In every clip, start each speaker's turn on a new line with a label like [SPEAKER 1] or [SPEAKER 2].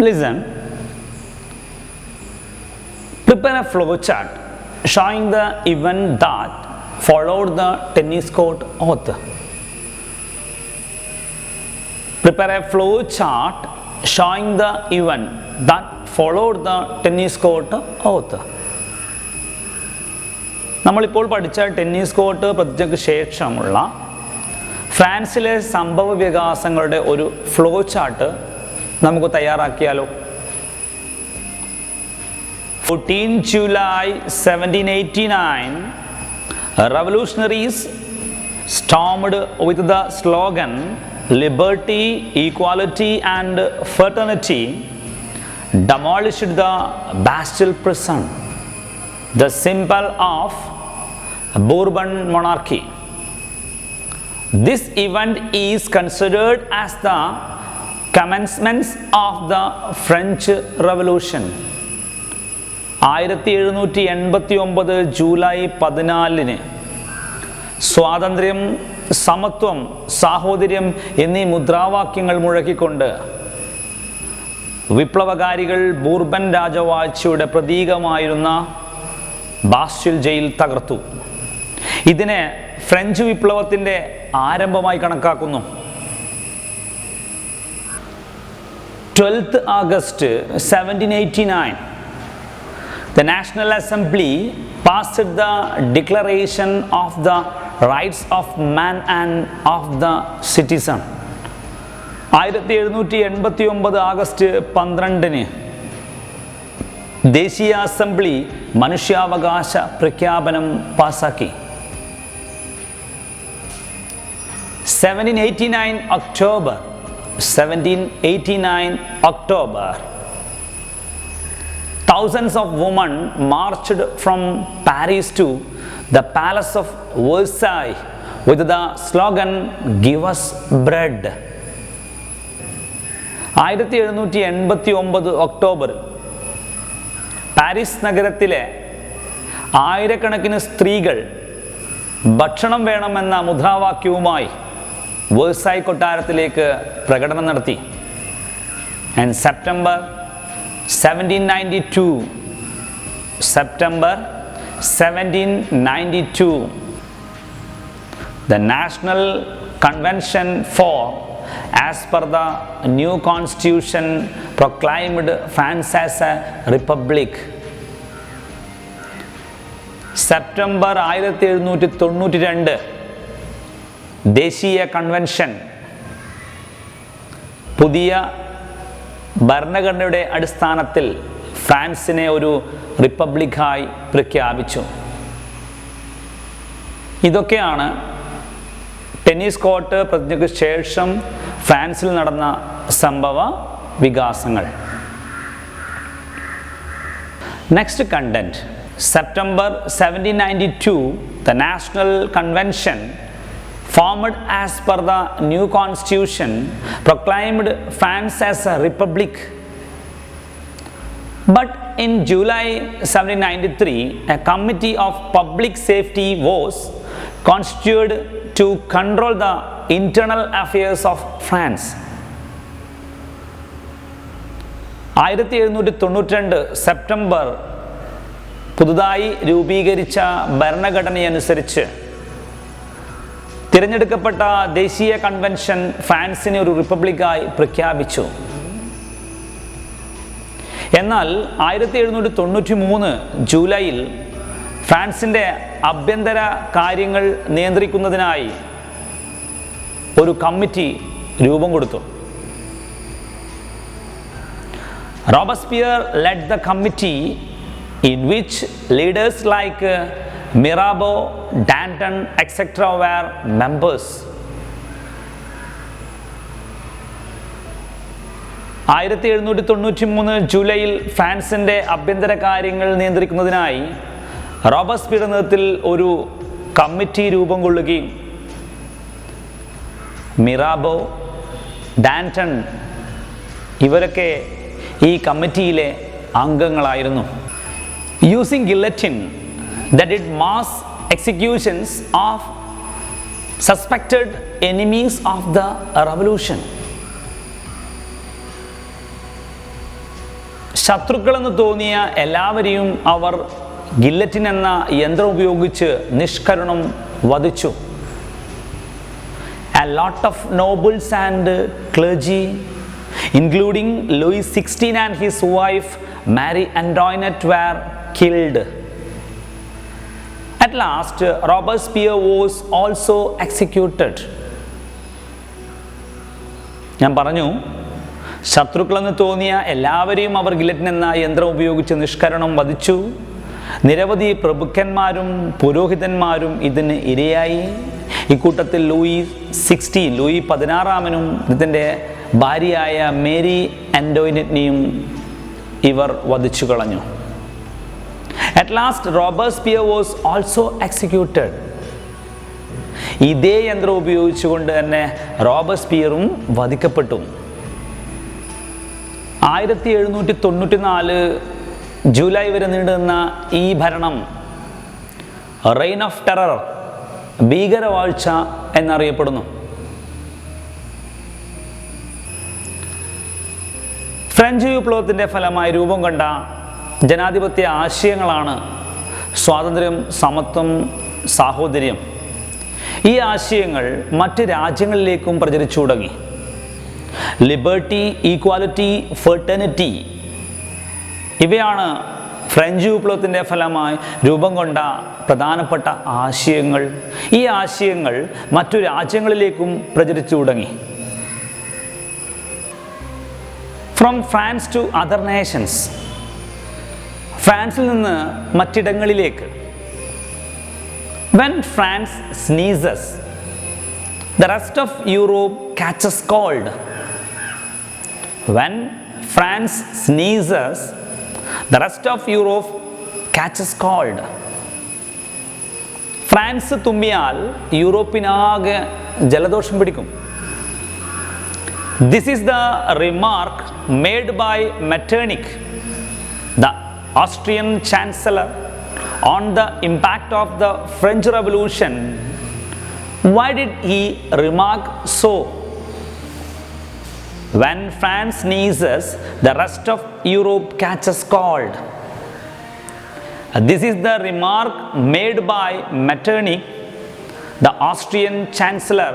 [SPEAKER 1] Listen. Prepare a flow chart showing the event that followed the tennis court oath. Prepare a flow chart showing the event that followed the tennis court oath. നമ്മളിപ്പോൾ പഠിച്ച tennis court പ്രതിജ്ഞയ്ക്ക് ശേഷമുള്ള ഫ്രാൻസിലെ സംഭവ വികാസങ്ങളുടെ ഒരു flow chart നമുക്ക് തയ്യാറാക്കിയാലോ? 14 July 1789, revolutionaries stormed with the slogan "Liberty, Equality and Fraternity," demolished the Bastille prison, the symbol of Bourbon monarchy. This event is considered as the commencement of the French Revolution. 1789 July 14 സ്വാതന്ത്ര്യം, സമത്വം, സാഹോദര്യം എന്നീ മുദ്രാവാക്യങ്ങൾ മുഴക്കിക്കൊണ്ട് വിപ്ലവകാരികൾ Bourbon രാജവാഴ്ചയുടെ പ്രതീകമായിരുന്ന ബാസ്റ്റിൽ jail തകർത്തു. ഇതിനെ French വിപ്ലവത്തിൻ്റെ ആരംഭമായി കണക്കാക്കുന്നു. 12th August 1789, the National Assembly passed the Declaration of the Rights of Man and of the Citizen. 1789 August 12 ദേശീയ അസംബ്ലി മനുഷ്യാവകാശ പ്രഖ്യാപനം പാസാക്കി. 1789 October, thousands of women marched from Paris to the Palace of Versailles with the slogan "Give us bread." 1789 October Paris നഗരത്തിലെ ആയിരക്കണക്കിന് സ്ത്രീകൾ ഭക്ഷണം വേണമെന്ന മുദ്രാവാക്യവുമായി വേഴ്സായ് കൊട്ടാരത്തിലേക്ക് പ്രകടനം നടത്തി. And September 1792, the National Convention formed as per the new constitution proclaimed France as a republic. September 1792 ദേശീയ convention പുതിയ ഭരണഘടനയുടെ അടിസ്ഥാനത്തിൽ ഫ്രാൻസിനെ ഒരു റിപ്പബ്ലിക്കായി പ്രഖ്യാപിച്ചു. ഇതൊക്കെയാണ് ടെന്നീസ് കോർട്ട് പ്രതിജ്ഞയ്ക്ക് ശേഷം ഫ്രാൻസിൽ നടന്ന സംഭവ വികാസങ്ങൾ. Next content. September 1792, the National Convention formed as per the new constitution proclaimed France as a republic. But in July 1793, a committee of public safety was constituted to control the internal affairs of France. 1792 September പുതുതായി രൂപീകരിച്ച ഭരണഘടനയനുസരിച്ച് തിരഞ്ഞെടുക്കപ്പെട്ട ദേശീയ convention ഫ്രാൻസിനെ ഒരു റിപ്പബ്ലിക്കായി പ്രഖ്യാപിച്ചു. എന്നാൽ 1793 ജൂലൈയിൽ ഫ്രാൻസിൻ്റെ ആഭ്യന്തര കാര്യങ്ങൾ നിയന്ത്രിക്കുന്നതിനായി ഒരു കമ്മിറ്റി രൂപം കൊടുത്തു. Robespierre led the committee in which leaders like Mirabeau, Danton, etc. were members. 1793 ജൂലൈയിൽ ഫ്രാൻസിൻ്റെ ആഭ്യന്തര കാര്യങ്ങൾ നിയന്ത്രിക്കുന്നതിനായി റോബസ്പിയറുടെ നേതൃത്വത്തിൽ ഒരു കമ്മിറ്റി രൂപം കൊള്ളുകയും മിറാബോ, ഡാൻറ്റൺ ഇവരൊക്കെ ഈ കമ്മിറ്റിയിലെ അംഗങ്ങളായിരുന്നു. Using guillotine, that did mass executions of suspected enemies of the revolution. ശത്രുക്കളെന്ന് തോന്നിയ എല്ലാവരെയും അവർ ഗില്ലറ്റിൻ എന്ന യന്ത്രം ഉപയോഗിച്ച് നിഷ്കരുണം വധിച്ചു. A lot of nobles and clergy, including Louis XVI and his wife Marie Antoinette, were killed. At last, Robespierre was also executed. ഞാൻ പറഞ്ഞു, ശത്രുക്കളെന്ന് തോന്നിയ എല്ലാവരെയും അവർ ഗില്ലറ്റിൻ എന്ന യന്ത്രം ഉപയോഗിച്ച് നിഷ്കരണം വധിച്ചു. നിരവധി പ്രഭുക്കന്മാരും പുരോഹിതന്മാരും ഇതിന് ഇരയായി. ഇക്കൂട്ടത്തിൽ ലൂയി 16 ഇതിൻ്റെ ഭാര്യയായ മേരി ആന്റോയിനറ്റിനെയും ഇവർ വധിച്ചു കളഞ്ഞു. At last, Robespierre was also executed. ഇതേ യന്ത്രം ഉപയോഗിച്ചുകൊണ്ട് തന്നെ റോബസ്പിയറും വധിക്കപ്പെട്ടു. 1794 ജൂലൈ വരെ നീണ്ടുനിന്ന ഈ ഭരണം റെയിൻ ഓഫ് ടെറർ, ഭീകരവാഴ്ച എന്നറിയപ്പെടുന്നു. ഫ്രഞ്ച് വിപ്ലവത്തിൻ്റെ ഫലമായി രൂപം കൊണ്ട ജനാധിപത്യ ആശയങ്ങളാണ് സ്വാതന്ത്ര്യം, സമത്വം, സാഹോദര്യം. ഈ ആശയങ്ങൾ മറ്റ് രാജ്യങ്ങളിലേക്കും പ്രചരിച്ചു തുടങ്ങി. ലിബർട്ടി, ഈക്വാലിറ്റി, ഫെർട്ടേണിറ്റി ഇവയാണ് ഫ്രഞ്ച് വിപ്ലവത്തിൻ്റെ ഫലമായി രൂപം കൊണ്ട പ്രധാനപ്പെട്ട ആശയങ്ങൾ. ഈ ആശയങ്ങൾ മറ്റു രാജ്യങ്ങളിലേക്കും പ്രചരിച്ചു തുടങ്ങി. From France to other nations, ഫ്രാൻസിൽ നിന്ന് മറ്റിടങ്ങളിലേക്ക്. When France sneezes, the rest of Europe catches cold. When France sneezes, the rest of Europe catches cold. France തുമ്മിയാൽ യൂറോപ്പിനാകെ ജലദോഷം പിടിക്കും. This is the remark made by Metternich, the Austrian chancellor, on the impact of the French Revolution. Why did he remark so? When France sneezes, the rest of Europe catches cold. This is the remark made by Metternich, the Austrian chancellor,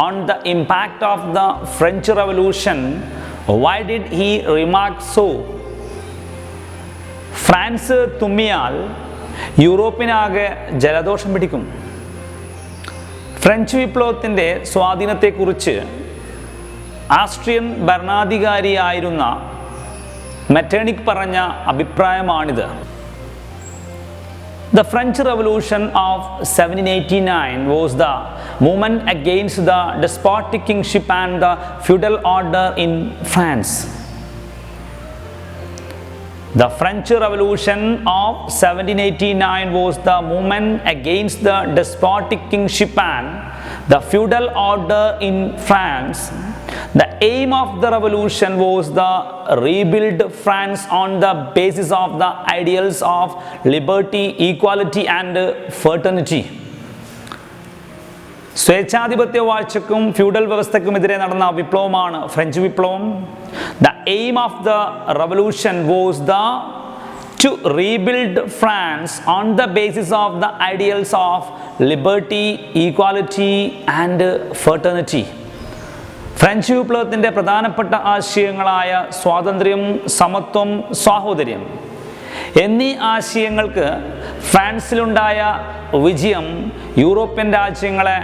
[SPEAKER 1] on the impact of the French Revolution. Why did he remark so? France തുമ്മിയാൽ യൂറോപ്പിനാകെ ജലദോഷം പിടിക്കും. French വിപ്ലവത്തിൻ്റെ സ്വാധീനത്തെക്കുറിച്ച് Austrian ഭരണാധികാരിയായിരുന്ന Metternich പറഞ്ഞ അഭിപ്രായമാണിത്. The French Revolution of 1789 was the movement against the despotic kingship and the feudal order in France. The French Revolution of 1789 was the movement against the despotic kingship and the feudal order in France. The aim of the revolution was the rebuild France on the basis of the ideals of liberty, equality and fraternity. സ്വേച്ഛാധിപത്യ വാഴ്ചക്കും feudal വ്യവസ്ഥക്കുമെതിരെ നടന്ന വിപ്ലവമാണ് French വിപ്ലവം. The aim of the revolution was to rebuild France on the basis of the ideals of liberty, equality and fraternity. French വിപ്ലവത്തിൻ്റെ പ്രധാനപ്പെട്ട ആശയങ്ങളായ സ്വാതന്ത്ര്യം, സമത്വം, സാഹോദര്യം എന്നീ ആശയങ്ങൾക്ക് ഫ്രാൻസിലുണ്ടായ വിജയം യൂറോപ്യൻ രാജ്യങ്ങളെ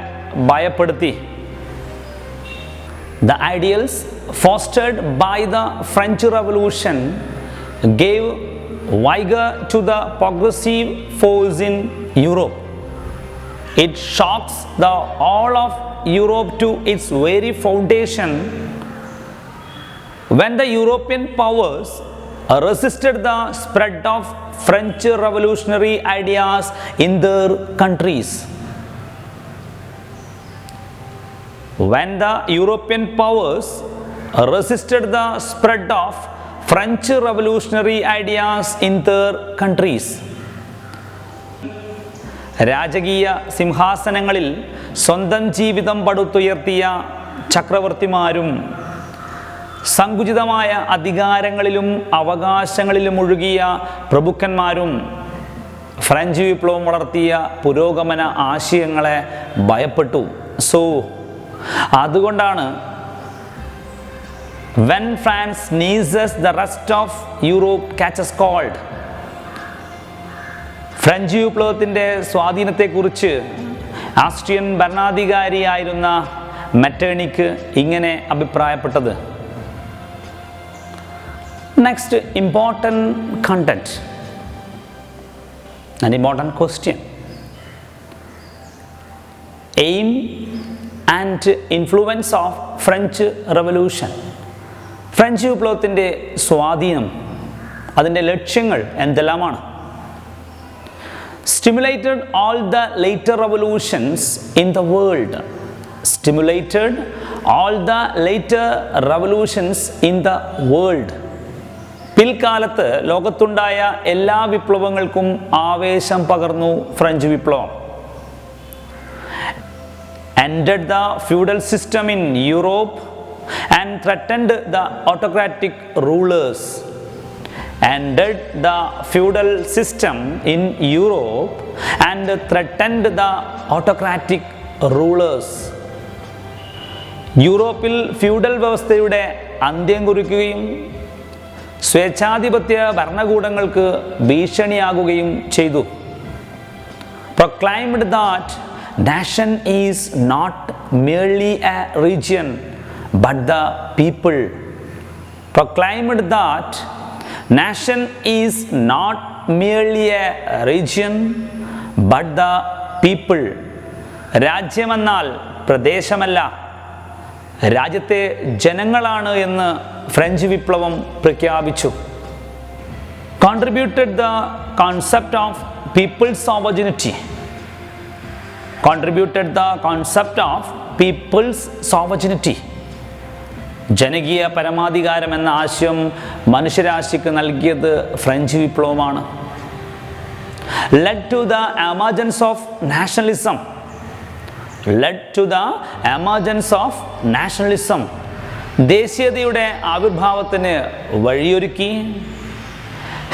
[SPEAKER 1] ഭയപ്പെടുത്തി. The ideals fostered by the French Revolution gave vigor to the progressive force in Europe. It shocks the whole of Europe to its very foundation. When the European powers resisted the spread of French revolutionary ideas in their countries. When the European powers resisted the spread of French revolutionary ideas in their countries. രാജകീയ സങ്കുചിതമായ അധികാരങ്ങളിലും അവകാശങ്ങളിലും മുഴുകിയ പ്രഭുക്കന്മാരും French വിപ്ലവം വളർത്തിയ പുരോഗമന ആശയങ്ങളെ ഭയപ്പെട്ടു. അതുകൊണ്ടാണ് when France sneezes the rest of Europe catches cold. French വിപ്ലവത്തിൻ്റെ സ്വാധീനത്തെക്കുറിച്ച് ആസ്ട്രിയൻ ഭരണാധികാരിയായിരുന്ന മെറ്റേണിക്ക് ഇങ്ങനെ അഭിപ്രായപ്പെട്ടത്. Next, important content and important question. Aim and influence of French revolution. French വിപ്ലവത്തിൻ്റെ സ്വാധീനം, അതിൻ്റെ ലക്ഷ്യങ്ങൾ എന്തെല്ലാമാണ്? Stimulated all the later revolutions in the world. Stimulated all the later revolutions in the world. പിൽക്കാലത്ത് ലോകത്തുണ്ടായ എല്ലാ വിപ്ലവങ്ങൾക്കും ആവേശം പകർന്നു ഫ്രഞ്ച് വിപ്ലവം. Ended the feudal system in Europe and threatened the autocratic rulers. Ended the feudal system in Europe and threatened the autocratic rulers. യൂറോപ്പിൽ feudal വ്യവസ്ഥയുടെ അന്ത്യം കുറിക്കുകയും സ്വേച്ഛാധിപത്യ ഭരണകൂടങ്ങൾക്ക് ഭീഷണിയാകുകയും ചെയ്തു. Proclaimed that nation is not merely a region but the people. Proclaimed that nation is not merely a region but the people. രാജ്യമെന്നാൽ പ്രദേശമല്ല, രാജ്യത്തെ ജനങ്ങളാണ് എന്ന് French വിപ്ലവം പ്രഖ്യാപിച്ചു. Contributed the concept of people's sovereignty. Contributed the concept of people's sovereignty. ജനകീയ പരമാധികാരം എന്ന ആശയം മനുഷ്യരാശിക്ക് നൽകിയത് French വിപ്ലവമാണ്. Led to the emergence of nationalism. Led to the emergence of nationalism. ദേശീയതയുടെ ആവിർഭാവത്തിന് വഴിയൊരുക്കി.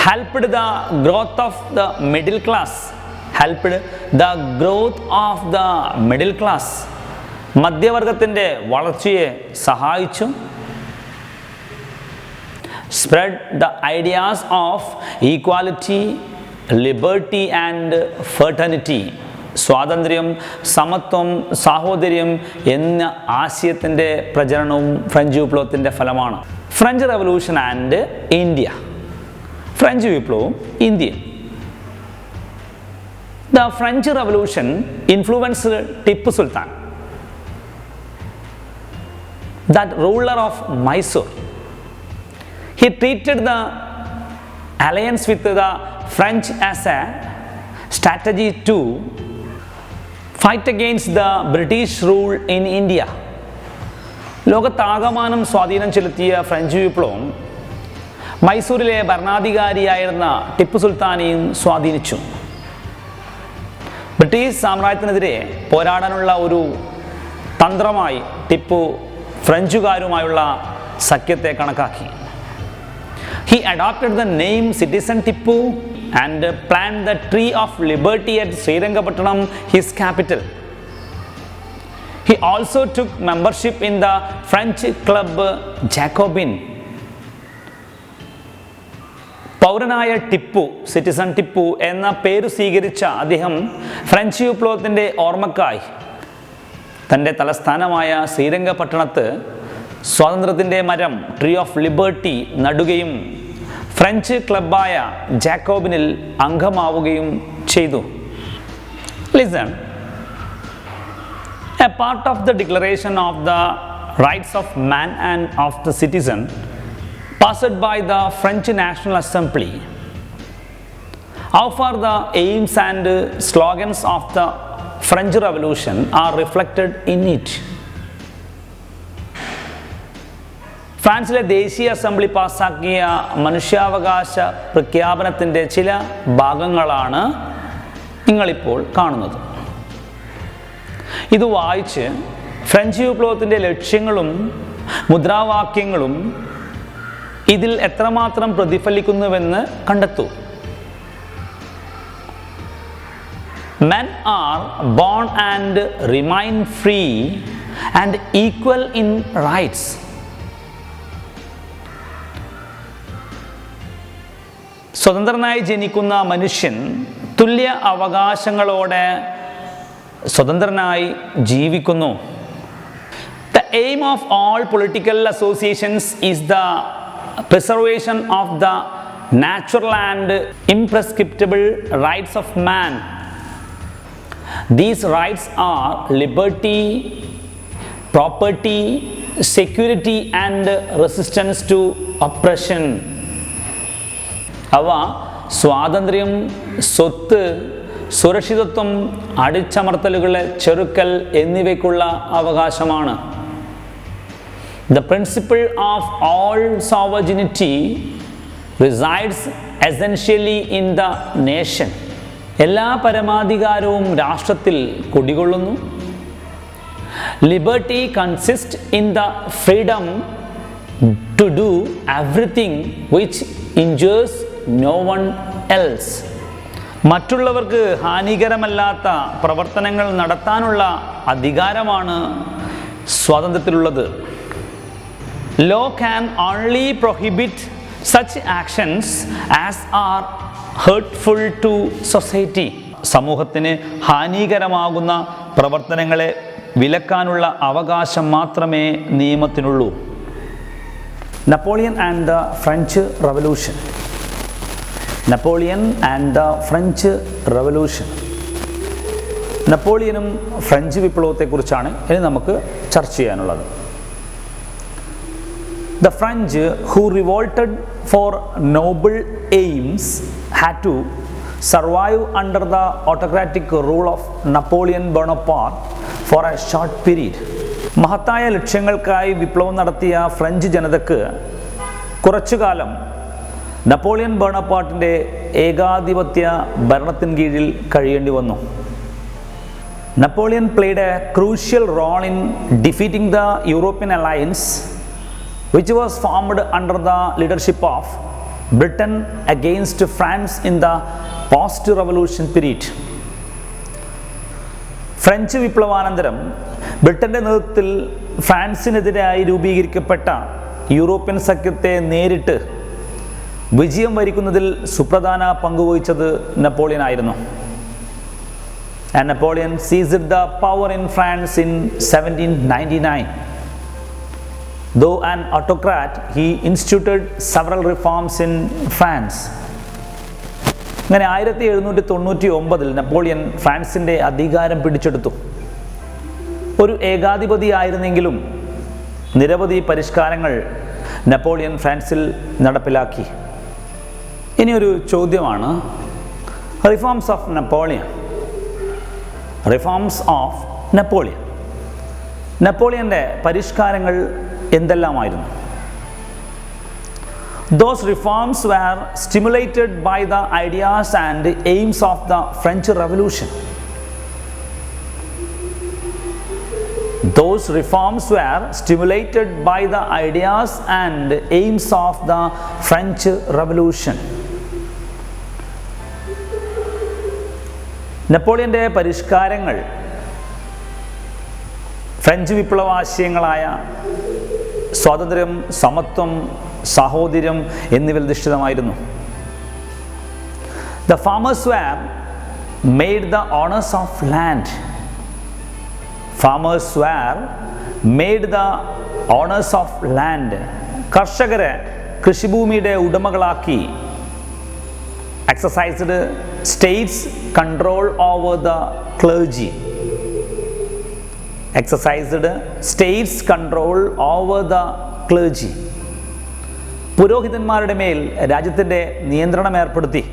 [SPEAKER 1] Helped the growth of the middle class. Helped the growth of the middle class. മധ്യവർഗത്തിൻ്റെ വളർച്ചയെ സഹായിച്ചു. Spread the ideas of equality, liberty and fraternity. സ്വാതന്ത്ര്യം, സമത്വം, സാഹോദര്യം എന്ന ആശയത്തിൻ്റെ പ്രചരണവും French വിപ്ലവത്തിൻ്റെ ഫലമാണ്. French revolution and India. French വിപ്ലവവും ഇന്ത്യയും. The French Revolution influenced Tipu Sultan, that ruler of Mysore. He treated the alliance with the French as a strategy to fight against the British rule in India. ലോകത്താകമാനം സ്വാധീനം ചെലുത്തിയ French വിപ്ലവം മൈസൂരിലെ ഭരണാധികാരിയായിരുന്ന ടിപ്പു സുൽത്താനെയും സ്വാധീനിച്ചു. British സാമ്രാജ്യത്തിനെതിരെ പോരാടാനുള്ള ഒരു തന്ത്രമായി ടിപ്പു ഫ്രഞ്ചുകാരുമായുള്ള സഖ്യത്തെ കണക്കാക്കി. He adopted the name Citizen Tipu and planted the tree of liberty at Srirangapatnam, his capital. He also took membership in the French club Jacobin. പൗരനായ Tipu, citizen Tipu എന്ന പേര് സ്വീകരിച്ച അദ്ദേഹം ഫ്രഞ്ച് വിപ്ലവത്തിൻ്റെ ഓർമ്മക്കായി തൻ്റെ തലസ്ഥാനമായ ശ്രീരംഗപട്ടണത്ത് സ്വാതന്ത്ര്യത്തിൻ്റെ മരം, ട്രീ ഓഫ് ലിബർട്ടി നടുകയും ഫ്രഞ്ച് ക്ലബ്ബായ ജാക്കോബിനിൽ അംഗമാവുകയും ചെയ്തു. Listen. A part of the Declaration of the Rights of Man and of the Citizen passed by the French National Assembly. How far the aims and slogans of the French Revolution are reflected in it. ഫ്രാൻസിലെ ദേശീയ assembly പാസാക്കിയ മനുഷ്യാവകാശ പ്രഖ്യാപനത്തിൻ്റെ ചില ഭാഗങ്ങളാണ് നിങ്ങളിപ്പോൾ കാണുന്നത്. ഇത് വായിച്ച് ഫ്രഞ്ച് വിപ്ലവത്തിൻ്റെ ലക്ഷ്യങ്ങളും മുദ്രാവാക്യങ്ങളും ഇതിൽ എത്രമാത്രം പ്രതിഫലിക്കുന്നുവെന്ന് കണ്ടെത്തൂ. Men are born and remain free and equal in rights. സ്വതന്ത്രനായി ജനിക്കുന്ന മനുഷ്യൻ തുല്യ അവകാശങ്ങളോടെ സ്വതന്ത്രനായി ജീവിക്കുന്നു. The aim of all political associations is the preservation of the natural and imprescriptible rights of man. These rights are liberty, property, security and resistance to oppression. അവ സ്വാതന്ത്ര്യം, സ്വത്ത്, സുരക്ഷിതത്വം, അടിച്ചമർത്തലുകളെ ചെറുക്കൽ എന്നിവയ്ക്കുള്ള അവകാശമാണ്. The principle of all sovereignty resides essentially in the nation. എല്ലാ പരമാധികാരവും രാഷ്ട്രത്തിൽ കുടികൊള്ളുന്നു. Liberty consists in the freedom to do everything which injures no one else. മറ്റുള്ളവർക്ക് ഹാനികരമല്ലാത്ത പ്രവർത്തനങ്ങൾ നടത്താനുള്ള അധികാരമാണ് സ്വാതന്ത്ര്യത്തിലുള്ളത്. Law can only prohibit such actions as are hurtful to society. സമൂഹത്തിന് ഹാനികരമാകുന്ന പ്രവർത്തനങ്ങളെ വിലക്കാനുള്ള അവകാശം മാത്രമേ നിയമത്തിനുള്ളൂ. Napoleon and the French revolution. Napoleon and the French revolution. നെപ്പോളിയനും ഫ്രഞ്ച് വിപ്ലവത്തെക്കുറിച്ചാണ് ഇനി നമുക്ക് ചർച്ച ചെയ്യാനുള്ളത്. The French, who revolted for noble aims, had to survive under the autocratic rule of Napoleon Bonaparte for a short period. മഹത്തായ ലക്ഷ്യങ്ങൾക്കായി വിപ്ലവം നടത്തിയ French ജനതയ്ക്ക് കുറച്ചുകാലം നെപ്പോളിയൻ ബോണപ്പാർട്ടിൻ്റെ ഏകാധിപത്യ ഭരണത്തിന് കീഴിൽ കഴിയേണ്ടി വന്നു. Napoleon played a crucial role in defeating the European alliance, which was formed under the leadership of Britain against France in the post-revolution period. French വിപ്ലവാനന്തരം ബ്രിട്ടൻ്റെ നേതൃത്വത്തിൽ ഫ്രാൻസിനെതിരായി രൂപീകരിക്കപ്പെട്ട യൂറോപ്യൻ സഖ്യത്തെ നേരിട്ട് വിജയം വരിക്കുന്നതിൽ സുപ്രധാന പങ്കുവഹിച്ചത് നെപ്പോളിയൻ ആയിരുന്നു. And Napoleon seized the power in France in 1799. Though an autocrat, he instituted several reforms in France. അങ്ങനെ 1799 നെപ്പോളിയൻ ഫ്രാൻസിൻ്റെ അധികാരം പിടിച്ചെടുത്തു. ഒരു ഏകാധിപതിയായിരുന്നെങ്കിലും നിരവധി പരിഷ്കാരങ്ങൾ നെപ്പോളിയൻ ഫ്രാൻസിൽ നടപ്പിലാക്കി. ഇനിയൊരു ചോദ്യമാണ്, reforms of Napoleon. Reforms of Napoleon. നെപ്പോളിയൻ്റെ പരിഷ്കാരങ്ങൾ എന്തെല്ലാമായിരുന്നു? Those reforms were stimulated by the ideas and aims of the French Revolution. Those reforms were stimulated by the ideas and aims of the French Revolution. നെപ്പോളിയൻ്റെ പരിഷ്കാരങ്ങൾ French വിപ്ലവാശയങ്ങളായ സ്വാതന്ത്ര്യം, സമത്വം, സഹോദര്യം എന്നിവയിൽ അധിഷ്ഠിതമായിരുന്നു. The farmers were made the owners of land. Farmers were made the owners of land. കർഷകരെ കൃഷിഭൂമിയുടെ ഉടമകളാക്കി. Exercised states control over the clergy. Exercised states control over the clergy. പുരോഹിതന്മാരുടെ മേൽ രാജ്യത്തിൻ്റെ നിയന്ത്രണം ഏർപ്പെടുത്തി.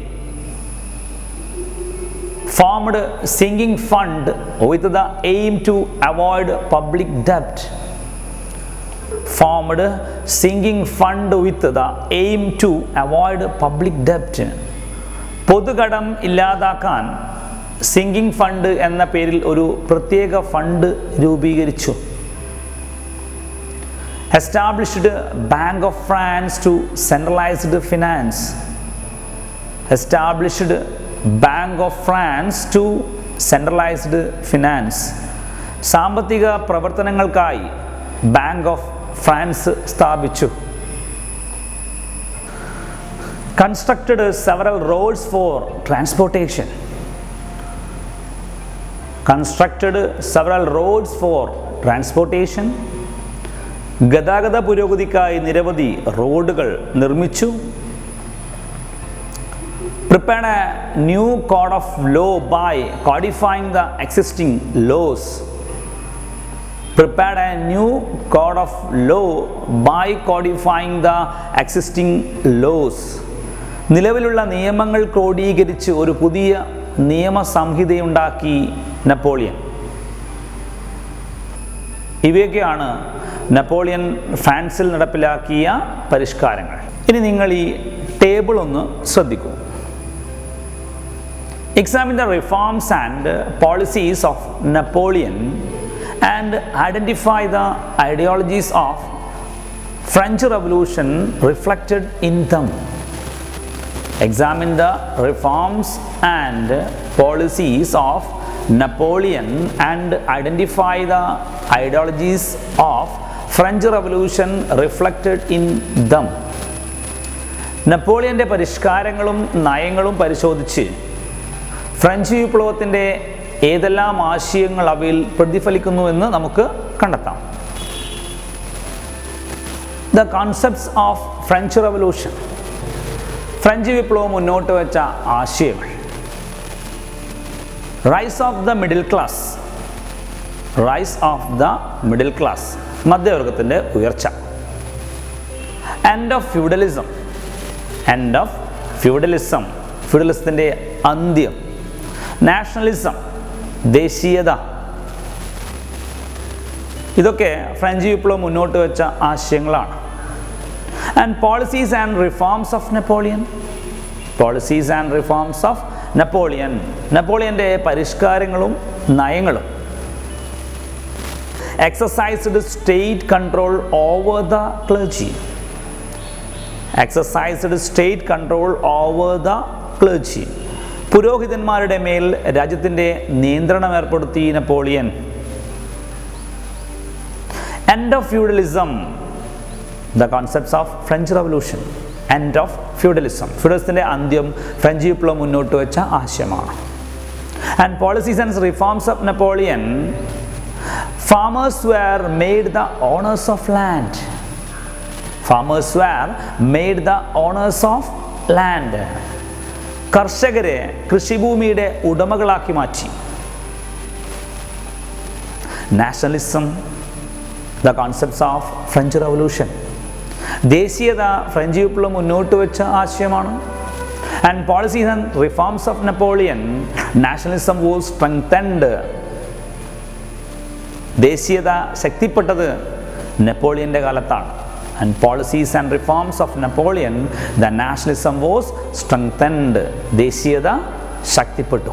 [SPEAKER 1] Formed sinking fund with the aim to avoid public debt. Formed sinking fund with the aim to avoid public debt. പൊതുകടം ഇല്ലാതാക്കാൻ sinking fund എന്ന പേരിൽ ഒരു പ്രത്യേക ഫണ്ട് രൂപീകരിച്ചു. Established Bank of France to centralized finance. Established Bank of France to centralized finance. സാമ്പത്തിക പ്രവർത്തനങ്ങൾക്കായി bank of France സ്ഥാപിച്ചു. Constructed several roads for transportation. Constructed several roads for transportation. ഗതാഗത പുരോഗതിക്കായി നിരവധി റോഡുകൾ നിർമ്മിച്ചു. Prepared a new code of law by codifying the existing laws. Prepared a new code of law by codifying the existing laws. നിലവിലുള്ള നിയമങ്ങൾ ക്രോഡീകരിച്ച് ഒരു പുതിയ നിയമസംഹിതയുണ്ടാക്കി Napoleon. ഇവയൊക്കെയാണ് നെപ്പോളിയൻ ഫ്രാൻസിൽ നടപ്പിലാക്കിയ പരിഷ്കാരങ്ങൾ. ഇനി നിങ്ങൾ ഈ ടേബിൾ ഒന്ന് ശ്രദ്ധിക്കൂ. Examine the reforms and policies of Napoleon and identify the ideologies of French Revolution reflected in them. Examine the reforms and policies of Napoleon and identify the ideologies of French Revolution reflected in them. നെപ്പോളിയൻ്റെ പരിഷ്കാരങ്ങളും നയങ്ങളും പരിശോധിച്ച് French വിപ്ലവത്തിൻ്റെ ഏതെല്ലാം ആശയങ്ങൾ അവയിൽ പ്രതിഫലിക്കുന്നുവെന്ന് നമുക്ക് കണ്ടെത്താം. The concepts of French Revolution. French വിപ്ലവം മുന്നോട്ട് വെച്ച ആശയങ്ങൾ. Rise of the middle class. Rise of the middle class, മധ്യവർഗത്തിൻ്റെ ഉയർച്ച. End of feudalism. End of feudalism, ഫ്യൂഡലിസത്തിൻ്റെ അന്ത്യം. നാഷണലിസം, ദേശീയത. ഇതൊക്കെ ഫ്രഞ്ച് വിപ്ലവം മുന്നോട്ട് വെച്ച ആശയങ്ങളാണ്. And policies and reforms of Napoleon. Policies and reforms of Napoleon, നെപ്പോളിയൻ്റെ പരിഷ്കാരങ്ങളും നയങ്ങളും. Exercised state control over the clergy. Exercised state control over the clergy, പുരോഹിതന്മാരുടെ മേൽ രാജ്യത്തിൻ്റെ നിയന്ത്രണം ഏർപ്പെടുത്തി Napoleon. End of feudalism. The concepts of French revolution. End of feudalism, ഫ്യൂഡലിസത്തിൻ്റെ അന്ത്യം ഫ്രഞ്ച് വിപ്ലവം മുന്നോട്ട് വെച്ച ആശയമാണ്. And policies and reforms of Napoleon. Farmers were made the owners of land. Farmers were made the owners of land, കർഷകരെ കൃഷിഭൂമിയുടെ ഉടമകളാക്കി മാറ്റി. Nationalism. The concepts of French revolution. ദേശീയത ഫ്രഞ്ച് വിപ്ലവം മുന്നോട്ട് വെച്ച ആശയമാണ്. And policies and reforms of Napoleon. Nationalism was strengthened. ദേശീയത ശക്തിപ്പെട്ടത് നെപ്പോളിയൻ്റെ കാലത്താണ്. And policies and reforms of Napoleon, the nationalism was strengthened. ദേശീയത ശക്തിപ്പെട്ടു.